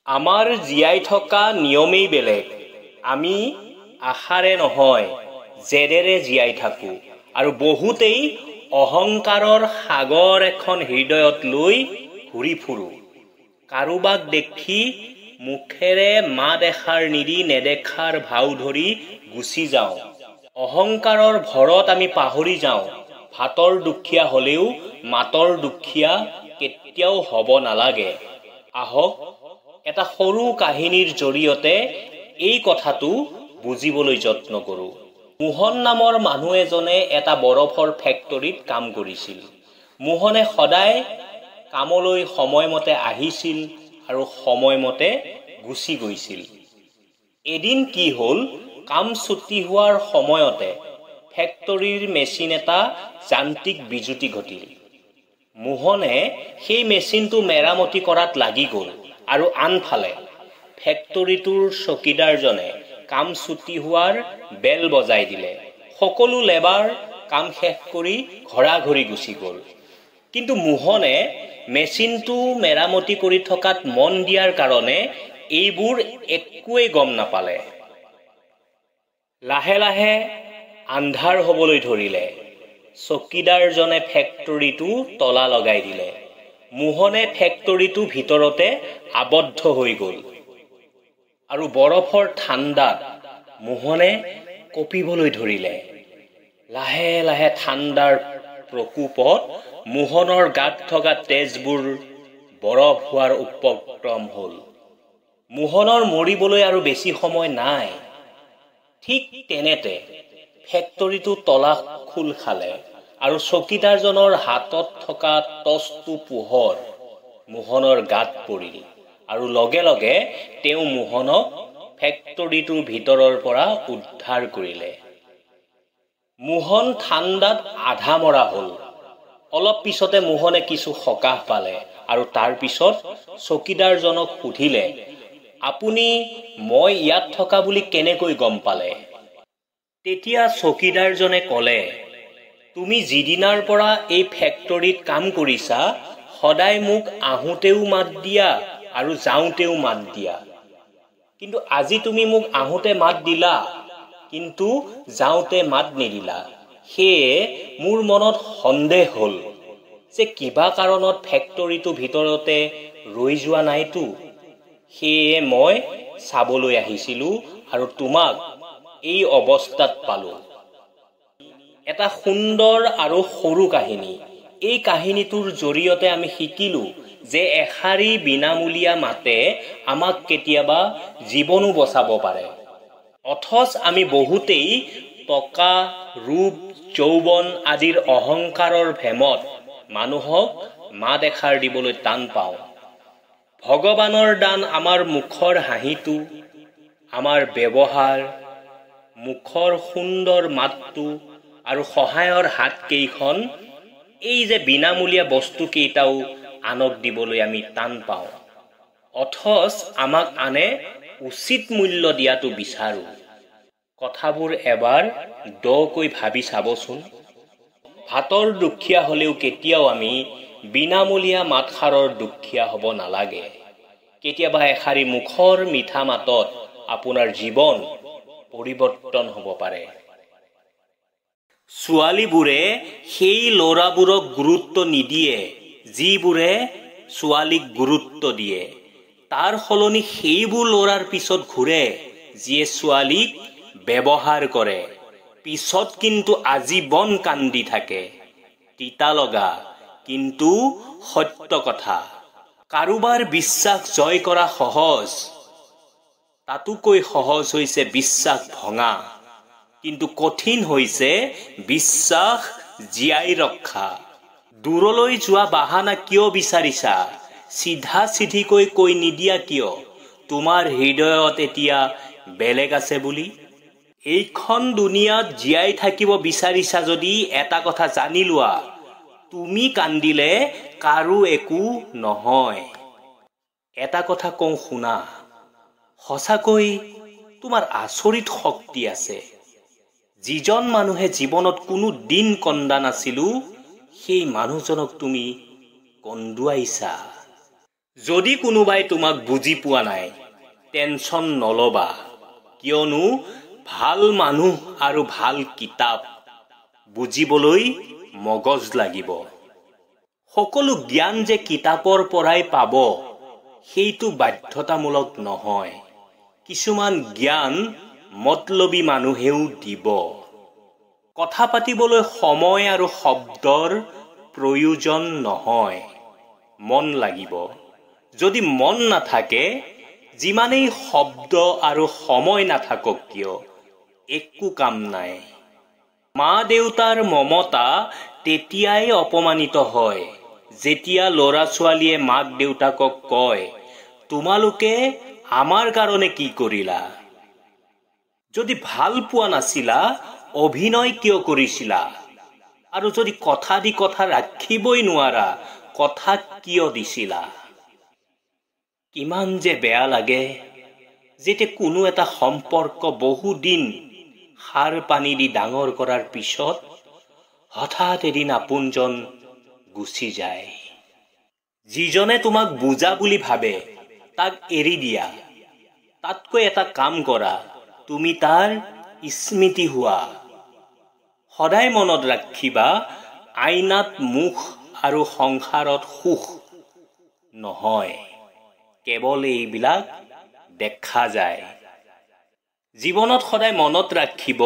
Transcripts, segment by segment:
আমাৰ জীয়াই থকা নিয়মেই বেলেগ। আমি আশাৰে নহয় জেদেৰে জীয়াই থাকোঁ আৰু বহুতেই অহংকাৰৰ সাগৰ এখন হৃদয়ত লৈ ঘূৰি ফুৰোঁ। কাৰোবাক দেখি মুখেৰে মাত এষাৰ নিদি নেদেখাৰ ভাও ধৰি গুচি যাওঁ। অহংকাৰৰ ভৰত আমি পাহৰি যাওঁ, ভাতৰ দুখীয়া হ'লেও মাতৰ দুখীয়া কেতিয়াও হ'ব নালাগে। আহক এটা সৰু কাহিনীৰ জৰিয়তে এই কথাটো বুজিবলৈ যত্ন কৰোঁ। মোহন নামৰ মানুহ এজনে এটা বৰফৰ ফেক্টৰীত কাম কৰিছিল। মোহনে সদায় কামলৈ সময়মতে আহিছিল আৰু সময়মতে গুচি গৈছিল। এদিন কি হ'ল, কাম ছুটি হোৱাৰ সময়তে ফেক্টৰীৰ মেচিন এটা যান্ত্ৰিক বিজুতি ঘটিল। মোহনে সেই মেচিনটো মেৰামতি কৰাত লাগি গ'ল আৰু আনফালে ফেক্টৰীটোৰ চকীদাৰজনে কাম ছুটি হোৱাৰ বেল বজাই দিলে। সকলো লেবাৰ কাম শেষ কৰি ঘৰা-ঘৰি গুচি গ'ল। কিন্তু মোহনে মেচিনটো মেৰামতি কৰি থকাত মন দিয়াৰ কাৰণে এইবোৰ একোৱেই গম নাপালে। লাহে লাহে আন্ধাৰ হ'বলৈ ধৰিলে। চকীদাৰজনে ফেক্টৰীটো তলা লগাই দিলে। মোহনে ফেক্টৰীটো ভিতৰতে আবদ্ধ হৈ গ'ল আৰু বৰফৰ ঠাণ্ডাত মোহনে কঁপিবলৈ ধৰিলে। লাহে লাহে ঠাণ্ডাৰ প্ৰকোপত মোহনৰ গাত থকা তেজবোৰ বৰফ হোৱাৰ উপক্ৰম হ'ল। মোহনৰ মৰিবলৈ আৰু বেছি সময় নাই। ঠিক তেনেতে ফেক্টৰীটো তলা খোল খালে আৰু চকীদাৰজনৰ হাতত থকা টৰ্চটো পোহৰ মোহনৰ গাত পৰিল আৰু লগে লগে তেওঁ মোহনক ফেক্টৰীটোৰ ভিতৰৰ পৰা উদ্ধাৰ কৰিলে। মোহন ঠাণ্ডাত আধা মৰা হ'ল। অলপ পিছতে মোহনে কিছু সকাহ পালে আৰু তাৰ পিছত চকীদাৰজনক সুধিলে, আপুনি মই ইয়াত থকা বুলি কেনেকৈ গম পালে? তেতিয়া চকীদাৰজনে ক'লে, তুমি যিদিনাৰ পৰা এই ফেক্টৰীত কাম কৰিছা, সদায় মোক আহোঁতেও মাত দিয়া আৰু যাওঁতেও মাত দিয়া। কিন্তু আজি তুমি মোক আহোঁতে মাত দিলা, কিন্তু যাওঁতে মাত নিদিলা। সেয়ে মোৰ মনত সন্দেহ হ'ল যে কিবা কাৰণত ফেক্টৰীটো ভিতৰতে ৰৈ যোৱা নাইতো। সেয়ে মই চাবলৈ আহিছিলোঁ আৰু তোমাক এই অৱস্থাত পালোঁ। এটা সুন্দৰ আৰু সৰু কাহিনী। এই কাহিনীটোৰ জৰিয়তে আমি শিকিলোঁ যে এষাৰি বিনামূলীয়া মাতে আমাক কেতিয়াবা জীৱনো বচাব পাৰে। অথচ আমি বহুতেই টকা, ৰূপ, যৌৱন আদিৰ অহংকাৰৰ ভেমত মানুহক মাত এষাৰ দিবলৈ টান পাওঁ। ভগৱানৰ দান আমাৰ মুখৰ হাঁহিটো, আমাৰ ব্যৱহাৰ, মুখৰ সুন্দৰ মাতটো আৰু সহায়ৰ হাত কেইখন, এই যে বিনামূলীয়া বস্তু কেইটাও আনক দিবলৈ আমি টান পাওঁ। অথচ আমাক আনে উচিত মূল্য দিয়াটো বিচাৰোঁ। কথাবোৰ এবাৰ দকৈ ভাবি চাবচোন। ভাতৰ দুখীয়া হ'লেও কেতিয়াও আমি বিনামূলীয়া মাতষাৰৰ দুখীয়া হ'ব নালাগে। কেতিয়াবা এষাৰি মুখৰ মিঠা মাতত আপোনাৰ জীৱন পৰিৱৰ্তন হ'ব পাৰে। ছোৱালীবোৰে সেই ল'ৰাবোৰক গুৰুত্ব নিদিয়ে যিবোৰে ছোৱালীক গুৰুত্ব দিয়ে। তাৰ সলনি সেইবোৰ ল'ৰাৰ পিছত ঘূৰে যিয়ে ছোৱালীক ব্যৱহাৰ কৰে, পিছত কিন্তু আজীৱন কান্দি থাকে। তিতা লগা কিন্তু সত্য কথা। কাৰোবাৰ বিশ্বাস জয় কৰা সহজ, তাতোকৈ সহজ হৈছে বিশ্বাস ভঙা। কিন্তু কঠিন হৈছে বিশ্বাস জীয়াই ৰখা। দূৰলৈ যোৱা বাহানা কিয় বিচাৰিছা? চিধা চিধিকৈ কৈ নিদিয়া কিয় তোমাৰ হৃদয়ত এতিয়া বেলেগ আছে বুলি? এইখন দুনিয়াত জীয়াই থাকিব বিচাৰিছা যদি এটা কথা জানি লোৱা, তুমি কান্দিলে কাৰো একো নহয়। এটা কথা কওঁ শুনা, সঁচাকৈ তোমাৰ আচৰিত শক্তি আছে। যিজন মানুহে জীৱনত কোনো দিন কন্দা নাছিলো, সেই মানুহজনক তুমি কন্দুৱাইছা। যদি কোনোবাই তোমাক বুজি পোৱা নাই, টেনশ্যন নলবা, কিয়নো ভাল মানুহ আৰু ভাল কিতাপ বুজিবলৈ মগজ লাগিব। সকলো জ্ঞান যে কিতাপৰ পৰাই পাব সেইটো বাধ্যতামূলক নহয়। কিছুমান জ্ঞান মতলবী মানুহেও দিব। কথা পাতিবলৈ সময় আৰু শব্দৰ প্ৰয়োজন নহয়, মন লাগিব। যদি মন নাথাকে, যিমানেই শব্দ আৰু সময় নাথাকক কিয়, একো কাম নাই। মা দেউতাৰ মমতা তেতিয়াই অপমানিত হয় যেতিয়া ল'ৰা ছোৱালীয়ে মাক দেউতাকক কয়, তোমালোকে আমাৰ কাৰণে কি কৰিলা? যদি ভাল পোৱা নাছিলা, অভিনয় কিয় কৰিছিলা? আৰু যদি কথা দি কথা ৰাখিবই নোৱাৰা, কথা কিয় দিছিলা? কিমান যে বেয়া লাগে যেতিয়া কোনো এটা সম্পৰ্ক বহুদিন সাৰ পানী দি ডাঙৰ কৰাৰ পিছত হঠাৎ এদিন আপোনজন গুচি যায়। যিজনে তোমাক বুজা বুলি ভাবে তাক এৰি দিয়া। তাতকৈ এটা কাম কৰা, তুমি তাৰ স্মৃতি হোৱা। সদায় মনত ৰাখিবা, আইনাত মুখ আৰু সংসাৰত সুখ নহয়, কেৱল এইবিলাক দেখা যায়। জীৱনত সদায় মনত ৰাখিব,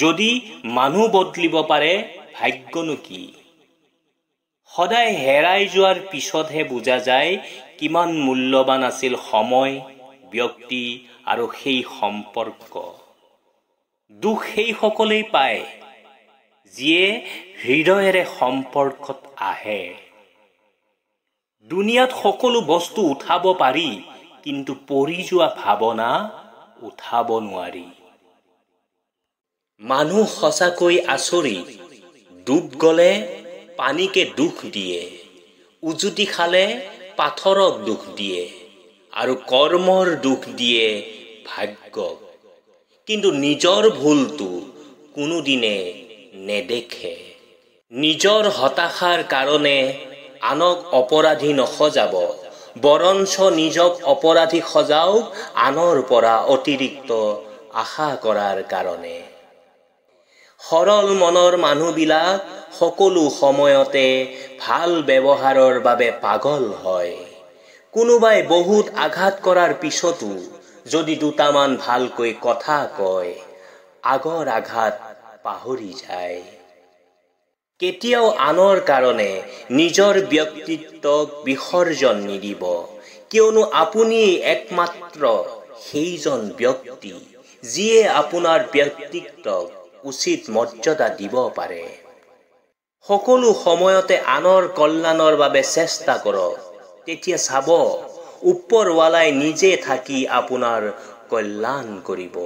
যদি মানুহ বদলিব পাৰে, ভাগ্যনো কি? সদায় হেৰাই যোৱাৰ পিছতহে বুজা যায় কিমান মূল্যৱান আছিল সময়, ব্যক্তি আৰু সেই সম্পৰ্ক। দুখ সেই সকলেই পায় যিয়ে হৃদয়েৰে সম্পৰ্কত আহে। দুনিয়াত সকলো বস্তু উঠাব পাৰি, কিন্তু পৰি যোৱা ভাৱনা উঠাব নোৱাৰি। মানুহ সঁচাকৈ আচৰিত। ডুব গলে পানীকে দুখ দিয়ে, উজুটি খালে পাথৰক দুখ দিয়ে, আৰু কৰ্মৰ দুখ দিয়ে ভাগ্যক। কিন্তু নিজৰ ভুলটো কোনোদিনে নেদেখে। নিজৰ হতাশাৰ কাৰণে আনক অপৰাধী নসজাব, বৰঞ্চ নিজক অপৰাধী সজাওক আনৰ পৰা অতিৰিক্ত আশা কৰাৰ কাৰণে। সৰল মনৰ মানুহবিলাক সকলো সময়তে ভাল ব্যৱহাৰৰ বাবে পাগল হয়। কোনোবাই বহুত আঘাত কৰাৰ পিছতো যদি দুটামান ভালকৈ কথা কয়, আগৰ আঘাত পাহৰি যায়। কেতিয়াও আনৰ কাৰণে নিজৰ ব্যক্তিত্বক বিসৰ্জন নিদিব, কিয়নো আপুনি একমাত্ৰ সেইজন ব্যক্তি যিয়ে আপোনাৰ ব্যক্তিত্বক উচিত মৰ্যাদা দিব পাৰে। সকলো সময়তে আনৰ কল্যাণৰ বাবে চেষ্টা কৰক, তেতিয়া চাব ওপৰৱালাই নিজে থাকি আপোনাৰ কল্যাণ কৰিব।